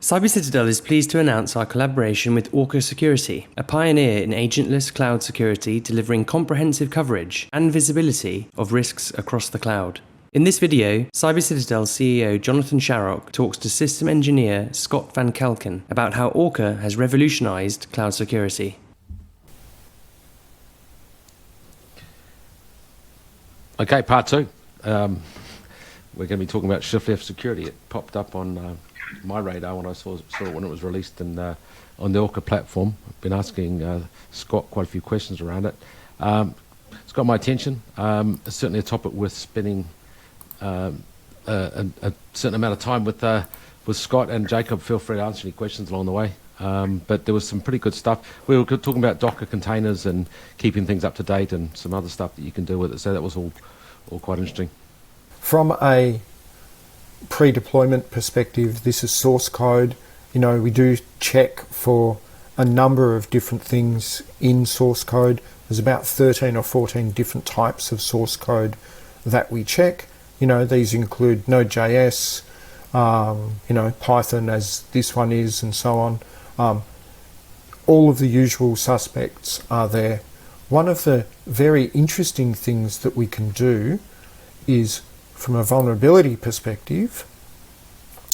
Citadel is pleased to announce our collaboration with Orca Security, a pioneer in agentless cloud security delivering comprehensive coverage and visibility of risks across the cloud. In this video, Citadel CEO Jonathan Sharrock talks to system engineer Scott van Kalken about how Orca has revolutionized cloud security. Okay, part two. We're going to be talking about shift left security. It popped up on my radar when I saw it when it was released on the Orca platform. I've been asking Scott quite a few questions around it. It's got my attention. It's certainly a topic worth spending a certain amount of time with Scott, and Jacob. Feel free to answer any questions along the way. But there was some pretty good stuff. We were talking about Docker containers and keeping things up to date and some other stuff that you can do with it. So that was all quite interesting. From a pre-deployment perspective, this is source code. You know, we do check for a number of different things in source code. There's about 13 or 14 different types of source code that we check. You know, these include Node.js, Python, as this one is, and so on. All of the usual suspects are there. One of the very interesting things that we can do is, from a vulnerability perspective,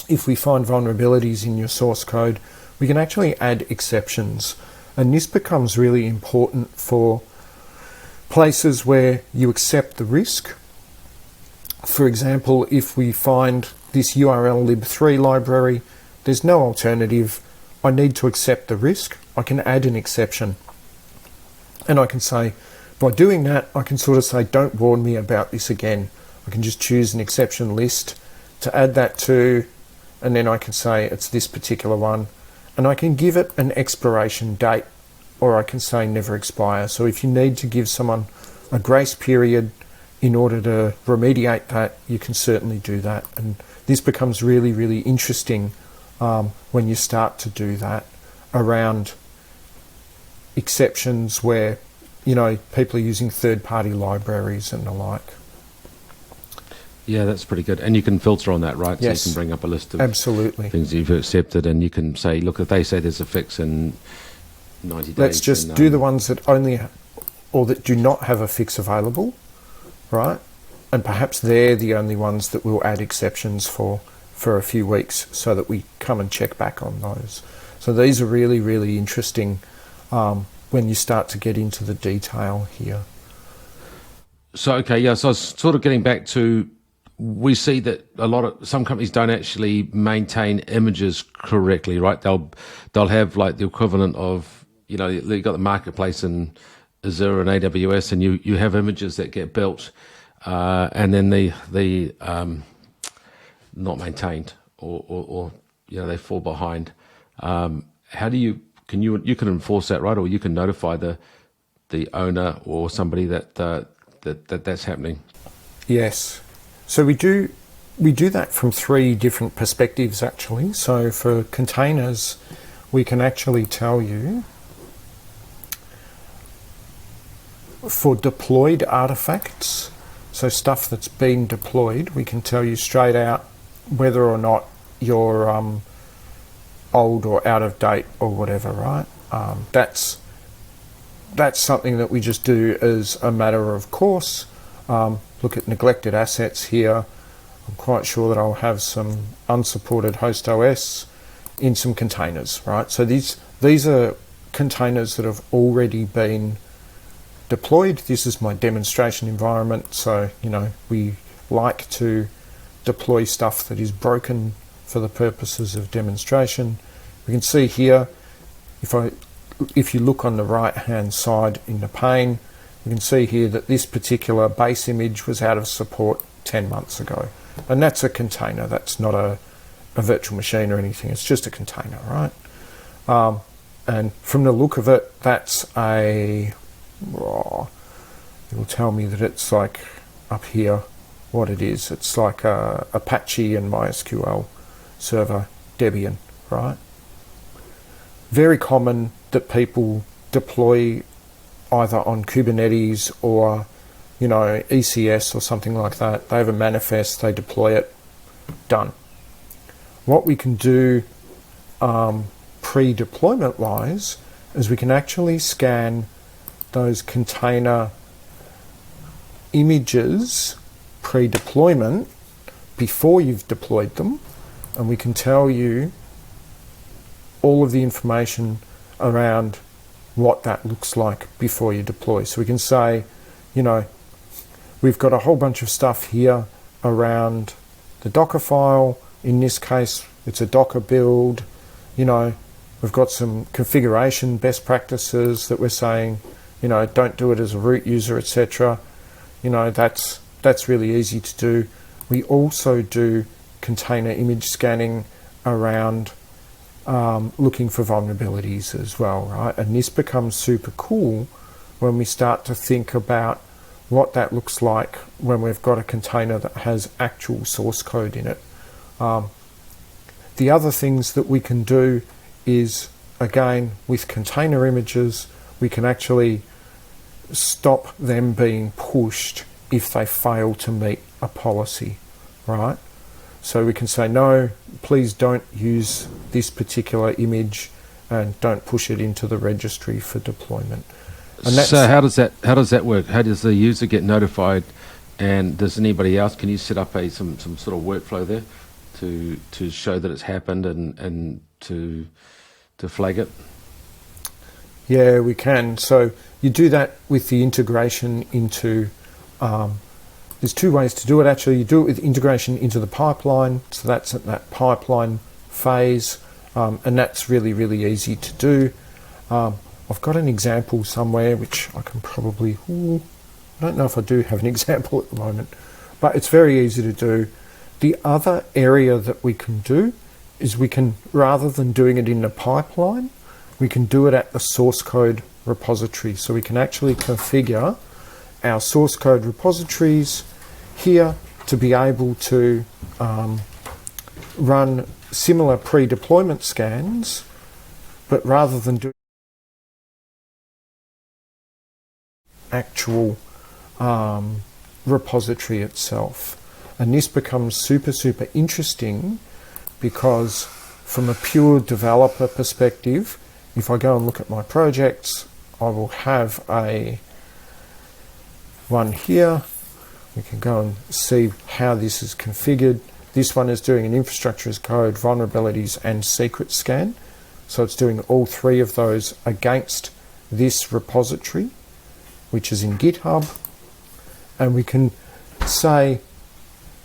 if we find vulnerabilities in your source code, we can actually add exceptions. And this becomes really important for places where you accept the risk. For example, if we find this URL lib3 library, there's no alternative. I need to accept the risk. I can add an exception. And I can say, by doing that, I can sort of say, don't warn me about this again. I can just choose an exception list to add that to, and then I can say it's this particular one. And I can give it an expiration date, or I can say never expire. So if you need to give someone a grace period in order to remediate that, you can certainly do that. And this becomes really, really interesting when you start to do that around exceptions where, you know, people are using third-party libraries and the like. Yeah, that's pretty good. And you can filter on that, right? Yes. So you can bring up a list of absolutely things you've accepted, and you can say, look, if they say there's a fix in 90 days... Let's just do the ones that only, or that do not have a fix available, right? And perhaps they're the only ones that we'll add exceptions for a few weeks, so that we come and check back on those. So these are really, really interesting when you start to get into the detail here. So, okay, yeah, so I was sort of getting back to, we see that some companies don't actually maintain images correctly, right? They'll have like the equivalent of, you know, you've got the marketplace in Azure and AWS, and you have images that get built and then they not maintained, or you know, they fall behind. How do you can enforce that, right? Or you can notify the owner or somebody that's happening? Yes. So we do that from three different perspectives, actually. So for containers, we can actually tell you, for deployed artifacts, so stuff that's been deployed, we can tell you straight out whether or not you're old or out of date or whatever, right? That's something that we just do as a matter of course. Look at neglected assets here. I'm quite sure that I'll have some unsupported host OS in some containers, right? So these are containers that have already been deployed. This is my demonstration environment. So, you know, we like to deploy stuff that is broken for the purposes of demonstration. We can see here, if you look on the right hand side in the pane, you can see here that this particular base image was out of support 10 months ago. And that's a container. That's not a virtual machine or anything. It's just a container, right? And from the look of it, that's it'll tell me that it's like up here what it is. It's like a Apache and MySQL server Debian, right? Very common that people deploy either on Kubernetes or, you know, ECS or something like that. They have a manifest, they deploy it, done. What we can do pre-deployment wise is we can actually scan those container images pre-deployment before you've deployed them, and we can tell you all of the information around what that looks like before you deploy. So we can say, you know, we've got a whole bunch of stuff here around the Docker file. In this case, it's a Docker build. You know, we've got some configuration best practices that we're saying, you know, don't do it as a root user, etc. You know, that's really easy to do. We also do container image scanning around looking for vulnerabilities as well, right? And this becomes super cool when we start to think about what that looks like when we've got a container that has actual source code in it. The other things that we can do is, again, with container images, we can actually stop them being pushed if they fail to meet a policy, right? So we can say, no, please don't use this particular image and don't push it into the registry for deployment. And so how does that work? How does the user get notified, and does anybody else, can you set up some sort of workflow there to show that it's happened and to flag it? Yeah, we can. So you do that with the integration into, there's two ways to do it actually. You do it with integration into the pipeline, so that's at that pipeline phase, and that's really, really easy to do. I've got an example somewhere which I can probably, I don't know if I do have an example at the moment, but it's very easy to do. The other area that we can do is we can, rather than doing it in the pipeline, we can do it at the source code repository. So we can actually configure our source code repositories here to be able to run similar pre-deployment scans, but rather than do actual repository itself. And this becomes super, super interesting because from a pure developer perspective, if I go and look at my projects, I will have one here. We can go and see how this is configured. This one is doing an infrastructure as code, vulnerabilities, and secret scan. So it's doing all three of those against this repository, which is in GitHub. And we can say,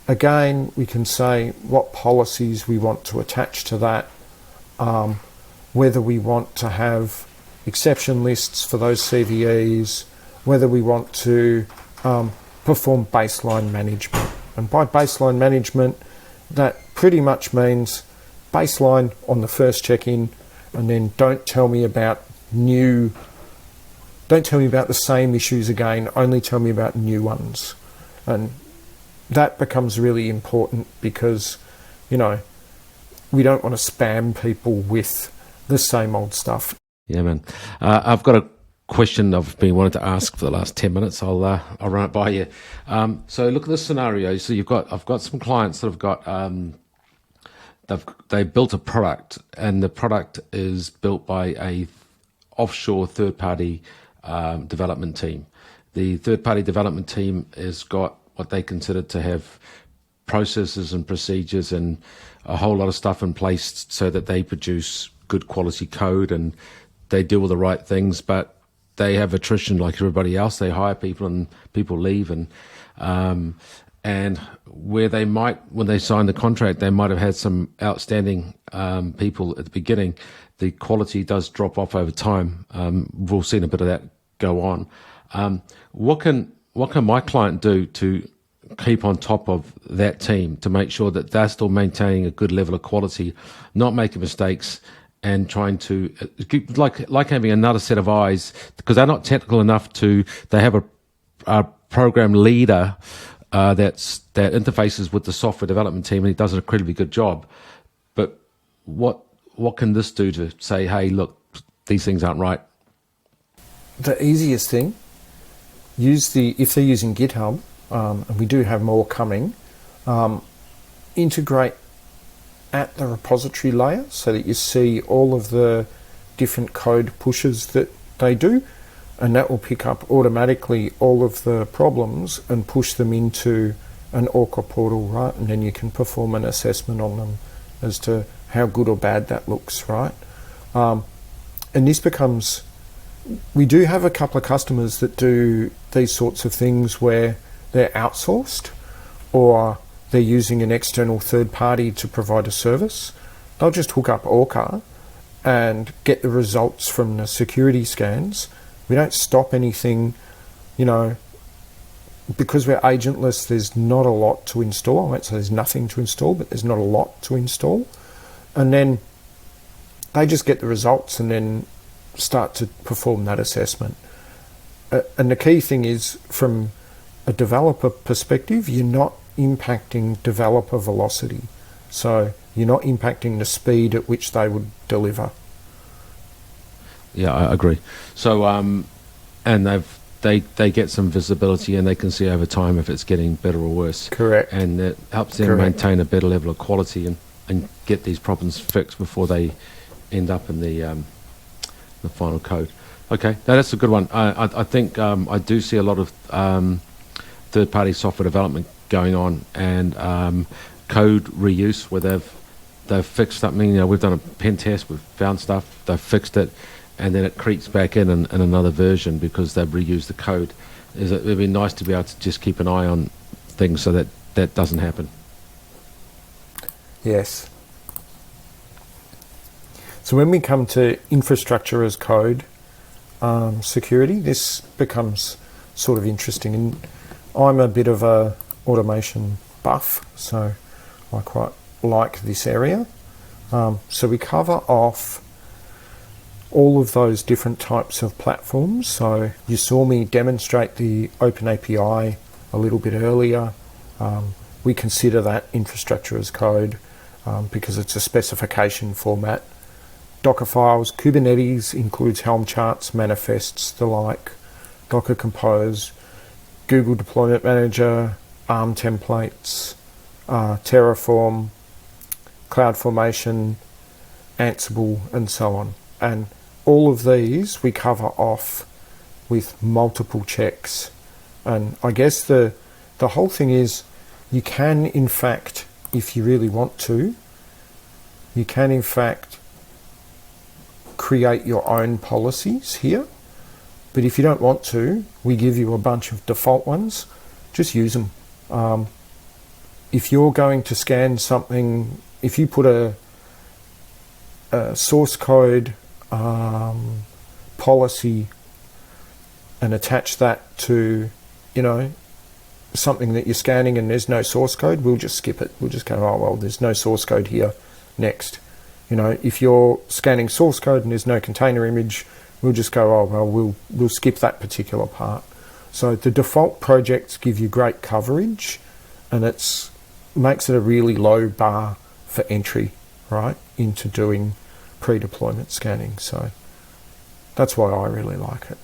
again, we can say what policies we want to attach to that, whether we want to have exception lists for those CVEs, whether we want to perform baseline management. And by baseline management, that pretty much means baseline on the first check-in, and then don't tell me about the same issues again, only tell me about new ones. And that becomes really important because, you know, we don't want to spam people with the same old stuff. Yeah, man. I've got a question I've been wanting to ask for the last 10 minutes. I'll run it by you. So look at this scenario. So I've got some clients that have got, they built a product, and the product is built by a offshore third-party development team. The third-party development team has got what they consider to have processes and procedures and a whole lot of stuff in place so that they produce good quality code and they deal with the right things, but they have attrition like everybody else. They hire people and people leave, and where they might, when they sign the contract, they might have had some outstanding people at the beginning. The quality does drop off over time. We've seen a bit of that go on. What can my client do to keep on top of that team to make sure that they're still maintaining a good level of quality, not making mistakes, and trying to like having another set of eyes, because they're not technical enough to. They have a program leader that interfaces with the software development team, and he does an incredibly good job. But what can this do to say, hey, look, these things aren't right? The easiest thing, if they're using GitHub, and we do have more coming, integrate at the repository layer so that you see all of the different code pushes that they do, and that will pick up automatically all of the problems and push them into an Orca portal, right? And then you can perform an assessment on them as to how good or bad that looks, right? And this becomes, we do have a couple of customers that do these sorts of things where they're outsourced or they're using an external third party to provide a service. They'll just hook up Orca and get the results from the security scans. We don't stop anything, you know, because we're agentless, there's not a lot to install. I won't say there's nothing to install, but there's not a lot to install. And then they just get the results and then start to perform that assessment. And the key thing is, from a developer perspective, you're not impacting developer velocity. So you're not impacting the speed at which they would deliver. Yeah, I agree. So, and they get some visibility and they can see over time if it's getting better or worse. Correct. And it helps them maintain a better level of quality and get these problems fixed before they end up in the final code. Okay, that's a good one. I think I do see a lot of third-party software development going on, and code reuse where they've fixed something. You know, we've done a pen test, we've found stuff, they've fixed it, and then it creeps back in another version because they've reused the code. It'd be nice to be able to just keep an eye on things so that doesn't happen. Yes. So when we come to infrastructure as code security, this becomes sort of interesting. And I'm a bit of a automation buff, so I quite like this area. So we cover off all of those different types of platforms. So you saw me demonstrate the Open API a little bit earlier. We consider that infrastructure as code because it's a specification format. Docker files, Kubernetes includes Helm charts, manifests, the like, Docker Compose, Google Deployment Manager, ARM templates, Terraform, CloudFormation, Ansible, and so on. And all of these we cover off with multiple checks. And I guess the whole thing is, you can, in fact, if you really want to, you can, in fact, create your own policies here. But if you don't want to, we give you a bunch of default ones. Just use them. If you're going to scan something, if you put a source code policy and attach that to, you know, something that you're scanning and there's no source code, we'll just skip it. We'll just go, oh, well, there's no source code here, next. You know, if you're scanning source code and there's no container image, we'll just go, oh, well, we'll skip that particular part. So the default projects give you great coverage, and it's makes it a really low bar for entry, right, into doing pre-deployment scanning. So that's why I really like it.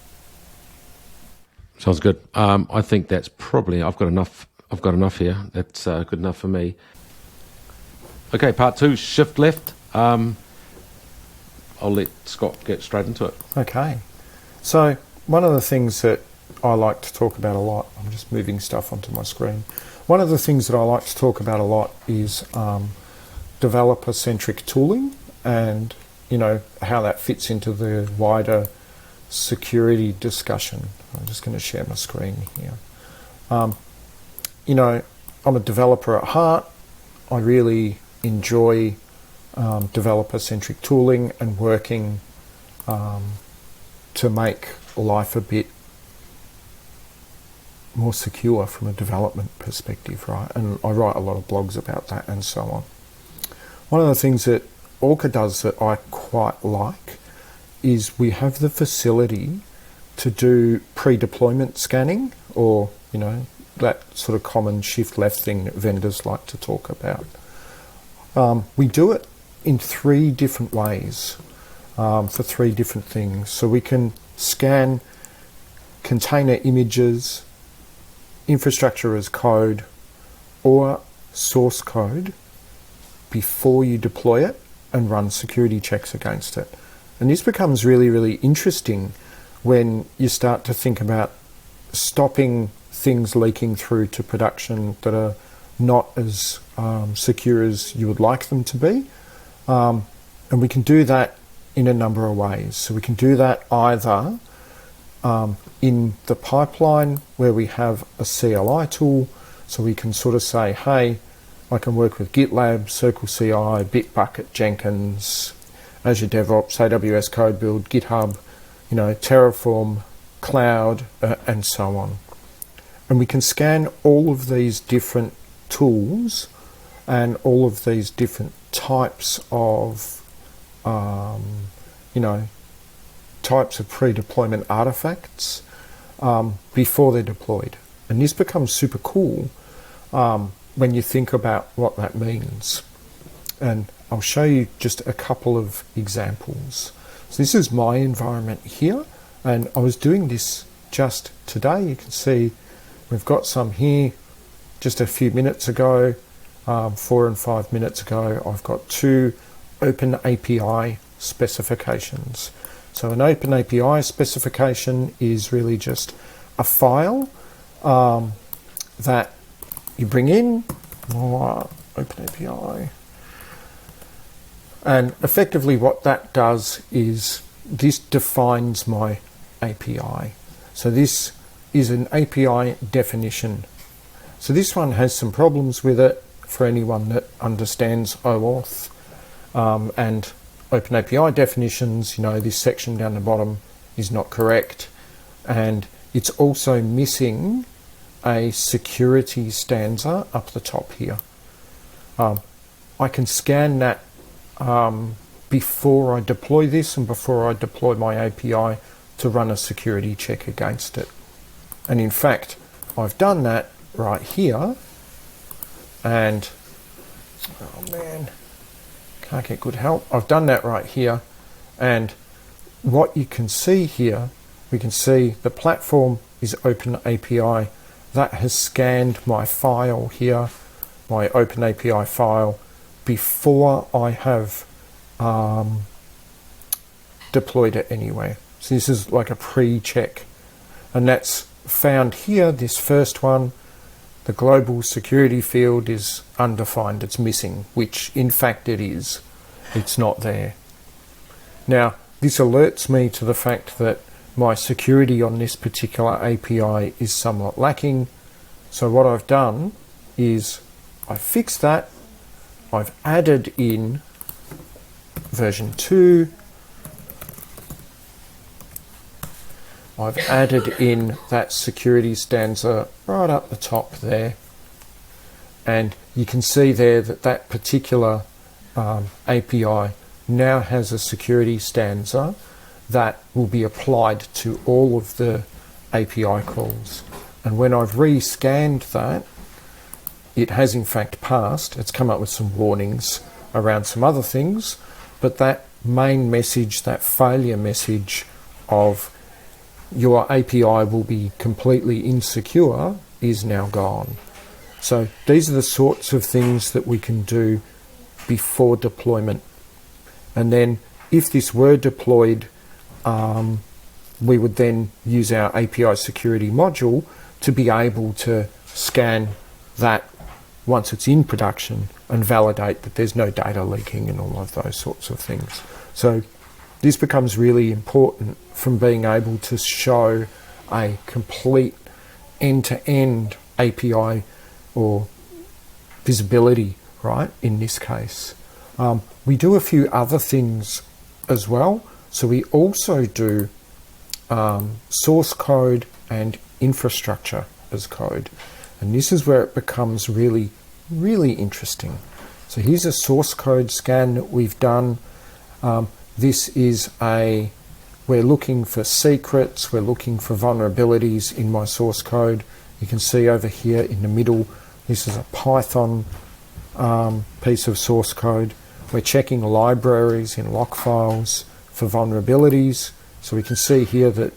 Sounds good. I think that's probably, I've got enough here. That's good enough for me. Okay, part 2, shift left. I'll let Scott get straight into it. Okay. So one of the things that I like to talk about a lot, I'm just moving stuff onto my screen. One of the things that I like to talk about a lot is developer-centric tooling, and, you know, how that fits into the wider security discussion. I'm just going to share my screen here. You know, I'm a developer at heart. I really enjoy developer-centric tooling and working to make life a bit more secure from a development perspective, right? And I write a lot of blogs about that and so on. One of the things that Orca does that I quite like is we have the facility to do pre-deployment scanning, or, you know, that sort of common shift left thing that vendors like to talk about. We do it in 3 different ways for 3 different things. So we can scan container images, infrastructure as code, or source code before you deploy it and run security checks against it. And this becomes really, really interesting when you start to think about stopping things leaking through to production that are not as secure as you would like them to be. And we can do that in a number of ways. So we can do that either in the pipeline where we have a CLI tool, so we can sort of say, hey, I can work with GitLab, CircleCI, Bitbucket, Jenkins, Azure DevOps, AWS Code Build, GitHub, Terraform, Cloud, and so on. And we can scan all of these different tools and all of these different types of, types of pre-deployment artifacts before they're deployed. And this becomes super cool when you think about what that means. And I'll show you just a couple of examples. So this is my environment here, and I was doing this just today. You can see we've got some here just a few minutes ago, 4 and 5 minutes ago. I've got 2 Open API specifications. So an Open API specification is really just a file that you bring in, Open API. And effectively what that does is this defines my API. So this is an API definition. So this one has some problems with it for anyone that understands OAuth and Open API definitions. This section down the bottom is not correct, and it's also missing a security stanza up the top here. I can scan that before I deploy this and before I deploy my API to run a security check against it. And in fact, I've done that right here, and oh man, can't get good help. I've done that right here, and what you can see here, we can see the platform is Open API. That has scanned my file here, my Open API file, before I have deployed it anywhere. So this is like a pre-check, and that's found here. This first one, the global security field is undefined, it's missing, which in fact it is. It's not there. Now, this alerts me to the fact that my security on this particular API is somewhat lacking. So what I've done is I fixed that. I've added in version 2. I've added in that security stanza right up the top there. And you can see there that that particular API now has a security stanza that will be applied to all of the API calls. And when I've re-scanned that, it has in fact passed. It's come up with some warnings around some other things, but that main message, that failure message of your API will be completely insecure, is now gone. So these are the sorts of things that we can do before deployment. And then if this were deployed, we would then use our API security module to be able to scan that once it's in production and validate that there's no data leaking and all of those sorts of things. So this becomes really important from being able to show a complete end-to-end API or visibility, right, in this case. We do a few other things as well. So we also do source code and infrastructure as code. And this is where it becomes really, really interesting. So here's a source code scan that we've done. This is we're looking for secrets, we're looking for vulnerabilities in my source code. You can see over here in the middle, this is a Python piece of source code. We're checking libraries in log files for vulnerabilities. So we can see here that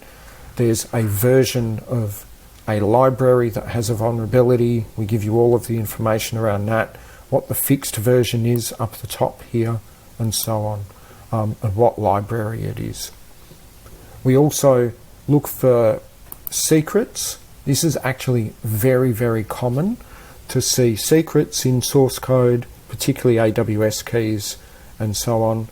there's a version of a library that has a vulnerability. We give you all of the information around that. what the fixed version is up the top here, and so on, and what library it is. We also look for secrets. This is actually very, very common to see secrets in source code, particularly AWS keys and so on.